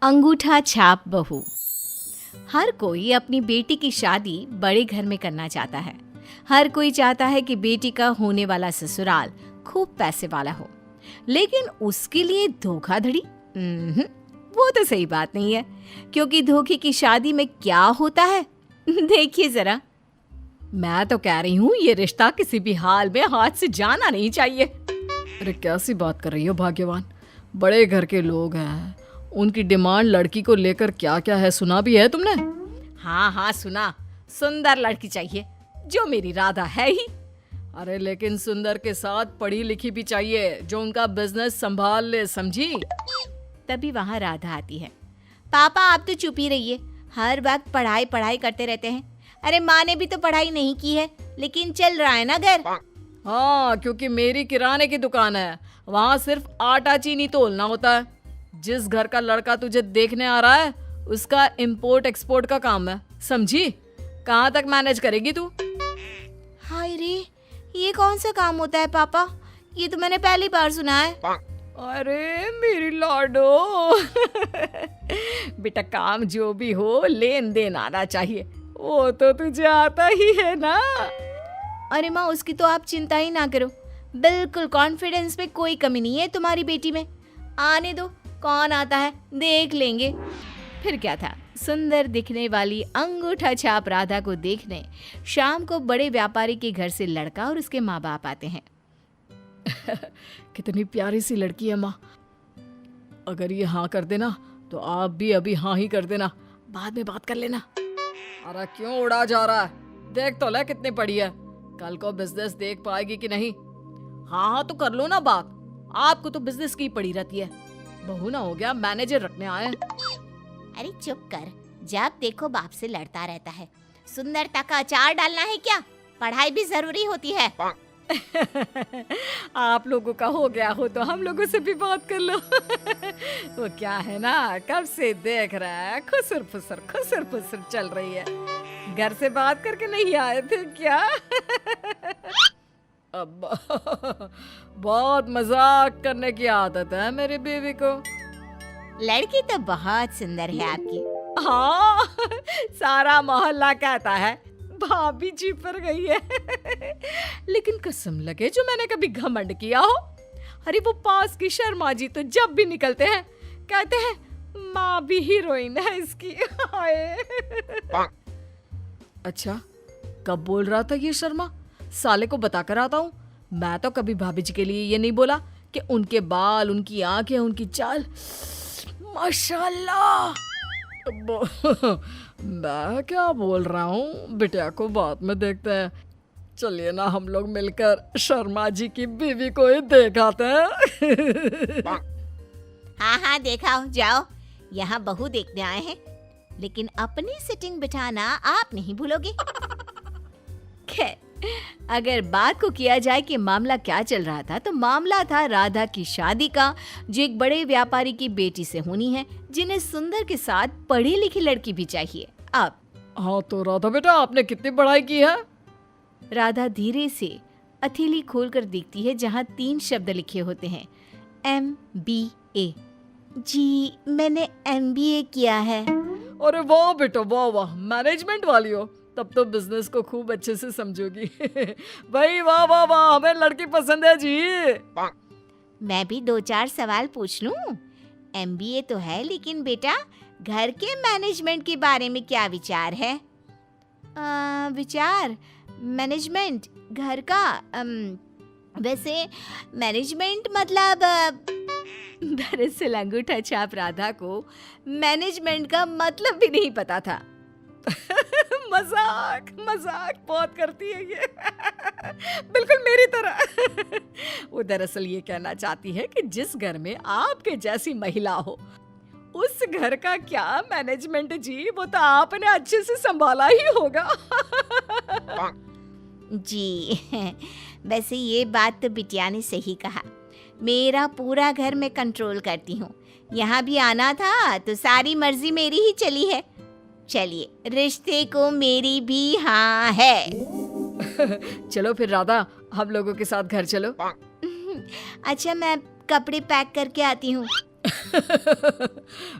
अंगूठा छाप बहू। हर कोई अपनी बेटी की शादी बड़े घर में करना चाहता है। हर कोई चाहता है कि बेटी का होने वाला ससुराल खूब पैसे वाला हो, लेकिन उसके लिए धोखाधड़ी वो तो सही बात नहीं है, क्योंकि धोखे की शादी में क्या होता है देखिए जरा। मैं तो कह रही हूँ ये रिश्ता किसी भी हाल में हाथ से जाना नहीं चाहिए। अरे कैसी बात कर रही हो भाग्यवान, बड़े घर के लोग हैं, उनकी डिमांड लड़की को लेकर क्या क्या है सुना भी है तुमने? हाँ सुना, सुंदर लड़की चाहिए जो मेरी राधा है ही। अरे लेकिन सुंदर के साथ पढ़ी लिखी भी चाहिए जो उनका बिजनेस संभाल ले, समझी? तभी वहाँ राधा आती है। पापा आप तो चुप ही रहिए, हर वक्त पढ़ाई पढ़ाई करते रहते हैं। अरे माँ ने भी तो पढ़ाई नहीं की है, लेकिन चल रहा है ना घर। हाँ, क्योंकि मेरी किराने की दुकान है, वहाँ सिर्फ आटा चीनी तोलना होता है। जिस घर का लड़का तुझे देखने आ रहा है उसका इंपोर्ट एक्सपोर्ट का काम है, समझी? कहाँ तक मैनेज करेगी तू? हाय रे, ये कौन सा काम होता है पापा? ये तो मैंने पहली बार सुना है। अरे मेरी लाडो बेटा, काम जो भी हो लेन देन आना चाहिए, वो तो तुझे आता ही है ना। अरे माँ, उसकी तो आप चिंता ही ना करो, बिल्कुल कॉन्फिडेंस में कोई कमी नहीं है तुम्हारी बेटी में। आने दो, कौन आता है देख लेंगे। फिर क्या था, सुंदर दिखने वाली अंगूठा छाप राधा को देखने शाम को बड़े व्यापारी के घर से लड़का और उसके माँ बाप आते हैं। कितनी प्यारी सी लड़की है माँ, अगर ये हाँ कर देना तो आप भी अभी हाँ ही कर देना, बाद में बात कर लेना। अरे क्यों उड़ा जा रहा है, देख तो ले कितनी पड़ी है, कल को बिजनेस देख पाएगी कि नहीं। हाँ तो कर लो ना बात, आपको तो बिजनेस की पड़ी रहती है, बहू ना हो गया मैनेजर रखने आए। अरे चुप कर, जब देखो बाप से लड़ता रहता है। सुंदरता का अचार डालना है क्या? पढ़ाई भी जरूरी होती है। आप लोगों का हो गया हो तो हम लोगों से भी बात कर लो। वो क्या है ना, कब से देख रहा है, खुसर फुसर चल रही है। घर से बात करके नहीं आए थे क्या? अब बहुत मजाक करने की आदत है मेरी बीवी को। लड़की तो बहुत सुंदर है आपकी। हाँ, सारा मोहल्ला कहता है भाभी जी पर गई है। लेकिन कसम लगे जो मैंने कभी घमंड किया हो। अरे वो पास की शर्मा जी तो जब भी निकलते हैं कहते हैं माँ भी हीरोइन है इसकी। अच्छा, कब बोल रहा था ये शर्मा? साले को बता कर आता हूँ। मैं तो कभी भाभी जी के लिए ये नहीं बोला कि उनके बाल, उनकी आंखें, उनकी चाल माशाल्लाह। मैं क्या बोल रहा हूँ, बिटिया को बाद में देखते हैं। चलिए ना हम लोग मिलकर शर्मा जी की बीवी को ही देखाते हैं। हाँ देखाओ, जाओ। यहाँ बहू देखने आए हैं, लेकिन अपनी सिटिंग बिठाना आप नहीं भूलोगे। खैर, अगर बात को किया जाए कि मामला क्या चल रहा था, तो मामला था राधा की शादी का, जो एक बड़े व्यापारी की बेटी से होनी है, जिन्हें सुंदर के साथ पढ़ी लिखी लड़की भी चाहिए। अब हाँ तो राधा बेटा, आपने कितनी पढ़ाई की है? राधा धीरे से हथेली खोलकर देखती है जहाँ 3 शब्द लिखे होते हैं, MBA। जी मैंने MBA किया है। अरे वाह बेटा वाह, मैनेजमेंट वाली हो, तब तो बिजनेस को खूब अच्छे से समझोगी। भाई वाह, हमें लड़की पसंद है जी। मैं भी 2-4 सवाल पूछ लूं? MBA तो है, लेकिन बेटा घर के मैनेजमेंट के बारे में क्या विचार है? विचार मैनेजमेंट घर का, वैसे मैनेजमेंट मतलब दरअसल अंगूठा छाप राधा को मैनेजमेंट का मतलब भी नहीं पता था। मजाक बहुत करती है ये। बिल्कुल मेरी तरह। वो दरअसल ये कहना चाहती है कि जिस घर में आपके जैसी महिला हो, उस घर का क्या मैनेजमेंट जी, वो तो आपने अच्छे से संभाला ही होगा। जी वैसे ये बात तो बिटिया ने सही कहा, मेरा पूरा घर मैं कंट्रोल करती हूँ। यहाँ भी आना था तो सारी मर्जी मेरी ही चली है। चलिए, रिश्ते को मेरी भी हाँ है। चलो फिर राधा, हम लोगों के साथ घर चलो। अच्छा, मैं कपड़े पैक करके आती हूँ।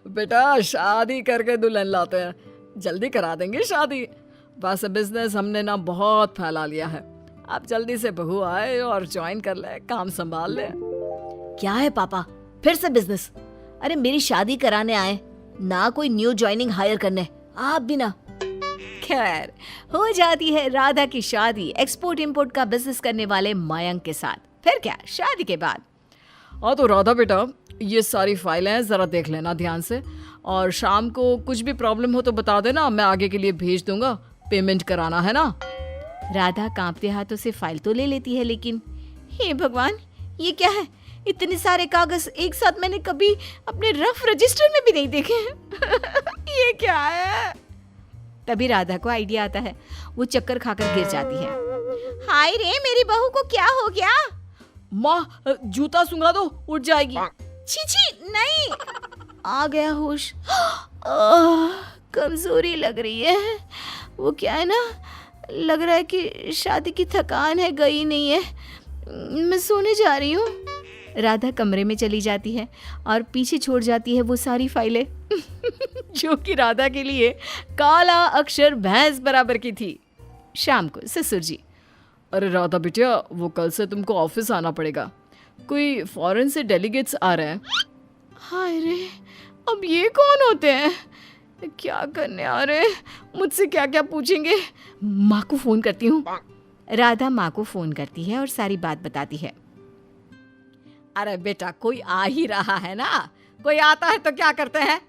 बेटा शादी करके दुल्हन लाते हैं, जल्दी करा देंगे शादी। वैसे बिजनेस हमने ना बहुत फैला लिया है, आप जल्दी से बहू आए और ज्वाइन कर ले, काम संभाल ले। क्या है पापा, फिर से बिजनेस? अरे मेरी शादी कराने आए ना, कोई न्यू ज्वाइनिंग हायर करने, आप भी ना। खैर, हो जाती है राधा की शादी एक्सपोर्ट इंपोर्ट का बिजनेस करने वाले मयंक के साथ। फिर क्या, शादी के बाद हाँ तो राधा बेटा, ये सारी फाइलें हैं, ज़रा देख लेना ध्यान से, और शाम को कुछ भी प्रॉब्लम हो तो बता देना, मैं आगे के लिए भेज दूंगा। पेमेंट कराना है ना। राधा कांपते हाथों से फाइल तो ले लेती है, लेकिन हे भगवान, ये क्या है? इतने सारे कागज एक साथ मैंने कभी अपने रफ रजिस्टर में भी नहीं देखे हैं। ये क्या है? तभी राधा को आइडिया आता है, वो चक्कर खाकर गिर जाती है। हाय रे, मेरी बहू को क्या हो गया? माँ जूता सूंघा दो, उठ जाएगी। छी छी, नहीं। आ गया होश। कमजोरी लग रही है। वो क्या है ना, लग रहा है कि शादी की थकान है, गई नहीं है। मैं सोने जा रही हूँ। राधा कमरे में चली जाती है और पीछे छोड़ जाती है वो सारी फाइलें जो कि राधा के लिए काला अक्षर भैंस बराबर की थी। शाम को ससुर जी, अरे राधा बिटिया, वो कल से तुमको ऑफिस आना पड़ेगा, कोई फॉरेन से डेलीगेट्स आ रहे हैं। हाय रे, अब ये कौन होते हैं? क्या करने आ रहे हैं? मुझसे क्या क्या पूछेंगे? माँ को फोन करती हूँ। राधा माँ को फोन करती है और सारी बात बताती है। अरे बेटा, कोई आ ही रहा है ना, कोई आता है तो क्या करते हैं?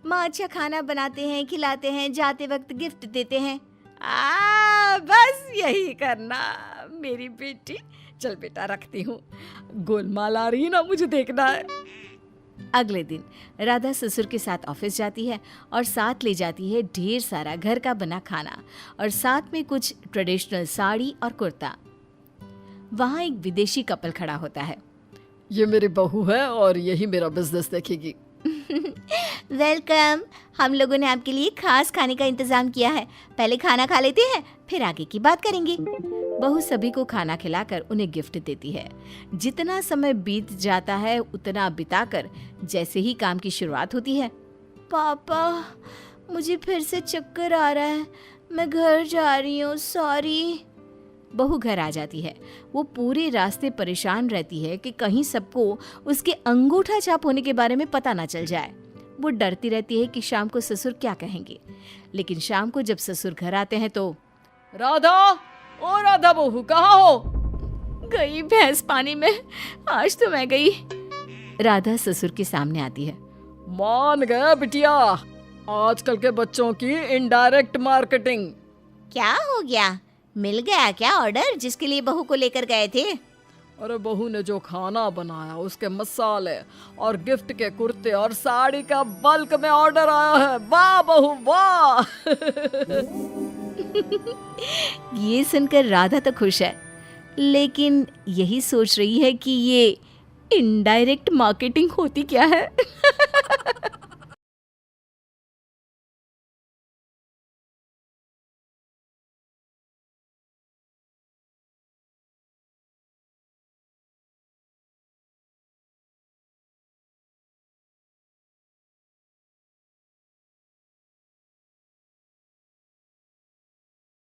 माँ अच्छा खाना बनाते हैं, खिलाते हैं, जाते वक्त गिफ्ट देते हैं। बस यही करना मेरी बेटी। चल बेटा, रखती हूँ, गोलमाल आ रही है ना, मुझे देखना है। अगले दिन राधा ससुर के साथ ऑफिस जाती है और साथ ले जाती है ढेर सारा घर का बना खाना और साथ में कुछ ट्रेडिशनल साड़ी और कुर्ता। वहाँ एक विदेशी कपल खड़ा होता है। ये मेरी बहू है और यही मेरा बिजनेस देखेगी। वेलकम, हम लोगों ने आपके लिए खास खाने का इंतजाम किया है। पहले खाना खा लेते हैं, फिर आगे की बात करेंगे। बहू सभी को खाना खिलाकर उन्हें गिफ्ट देती है। जितना समय बीत जाता है उतना बिताकर जैसे ही काम की शुरुआत होती है, पापा मुझे फिर से चक्कर आ रहा है, मैं घर जा रही हूँ, सॉरी। बहू घर आ जाती है। वो पूरे रास्ते परेशान रहती है कि कहीं सबको उसके अंगूठा छाप होने के बारे में पता ना चल जाए। वो डरती रहती है कि शाम को ससुर क्या कहेंगे। लेकिन शाम को जब ससुर घर आते हैं तो राधा, ओ राधा बहू, कहाँ हो? गई भैंस पानी में, आज तो मैं गई। राधा ससुर के सामने आती है। मान गया बिटिया, आजकल के बच्चों की इनडायरेक्ट मार्केटिंग। क्या हो गया? मिल गया क्या ऑर्डर जिसके लिए बहू को लेकर गए थे? अरे बहू ने जो खाना बनाया, उसके मसाले और गिफ्ट के कुर्ते और साड़ी का बल्क में ऑर्डर आया है। वाह बहू वाह। ये सुनकर राधा तो खुश है, लेकिन यही सोच रही है कि ये इनडायरेक्ट मार्केटिंग होती क्या है।